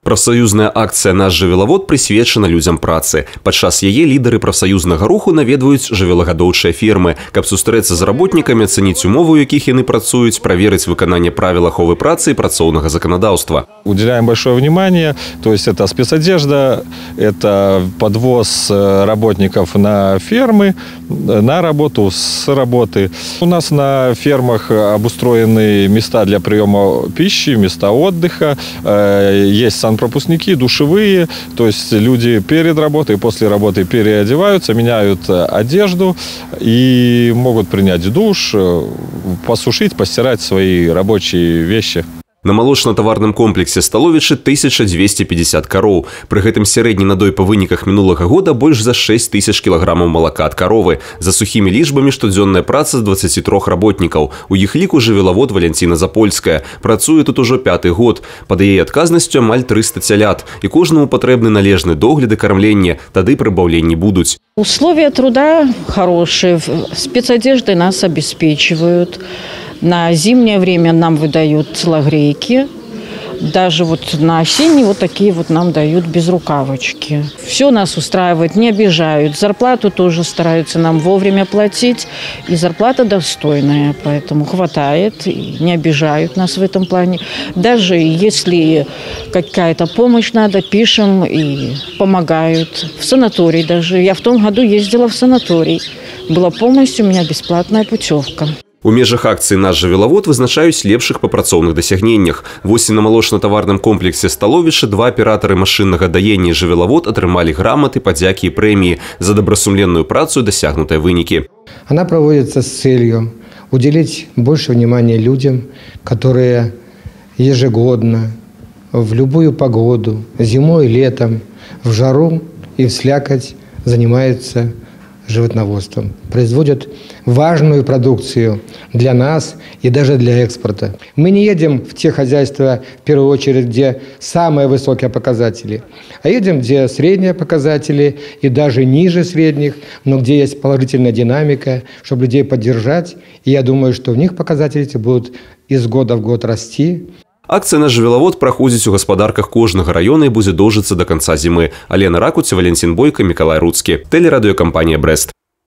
Прафсаюзная акцыя «Наш жывёлавод» прысвечана людзям працы. Падчас яе лідары прафсаюзнага руху наведваюць жывёлагадоўчыя фермы, каб сустрэцца з работнікамі, ацаніць умовы, у якіх яны працуюць, праверыць выкананне правил аховы працы и працоўнага законодаўства. Уделяем большое внимание, то есть это спецодежда, это подвоз работников на фермы, на работу, с работы. У нас на фермах обустроены места для приема пищи, места отдыха, есть санпропускники, душевые, то есть люди перед работой и после работы переодеваются, меняют одежду и могут принять душ, посушить, постирать свои рабочие вещи. На малочна-таварным комплексе Сталовічы 1250 кароў. Пры гэтым сярэдні надой па выніках мінулага года больш за 6000 кілаграмаў малака ад каровы. За сухімі лічбамі штодзённая праца з 23 работнікаў. У іх ліку жывёлавод Валянціна Запольская. Працуе тут ужо 5-й год. Пад яе адказнасцю амаль 300 цялят. І кожнаму патрэбны належны догляд і кармленне, тады прыбаўленні будуць. Условия труда хорошие, спецодежды нас обеспечивают. На зимнее время нам выдают телогрейки. Даже вот на осенний вот такие вот нам дают безрукавочки. Все нас устраивает, не обижают. Зарплату тоже стараются нам вовремя платить. И зарплата достойная, поэтому хватает. И не обижают нас в этом плане. Даже если какая-то помощь надо, пишем и помогают. В санаторий даже. Я в том году ездила в санаторий. Была полностью у меня бесплатная путевка. У межах акцыі «Наш жывёлавод» вызначаюць лепшых па працоўных дасягненнях. Вось і на малочна-таварным комплексе Сталовічы 2 аператары машыннага даення і жывёлавод атрымалі граматы, падзякі і прэміі за добрасумленную працу и досягнутые вынікі. Она проводится с целью уделить больше внимания людям, которые ежегодно, в любую погоду, зимой и летом, в жару и в слякоть занимаются животноводством, производят важную продукцию для нас и даже для экспорта. Мы не едем в те хозяйства, в первую очередь, где самые высокие показатели, а едем, где средние показатели и даже ниже средних, но где есть положительная динамика, чтобы людей поддержать. И я думаю, что в них показатели эти будут из года в год расти. Акцыя «Наш жывёлавод» праходзіць у гаспадарках кожнага раёна і будзе доўжыцца да канца зімы. Алена Ракуць, Валентин Бойко, Миколай Руцкі. Тэлерадыёкампанія «Брэст».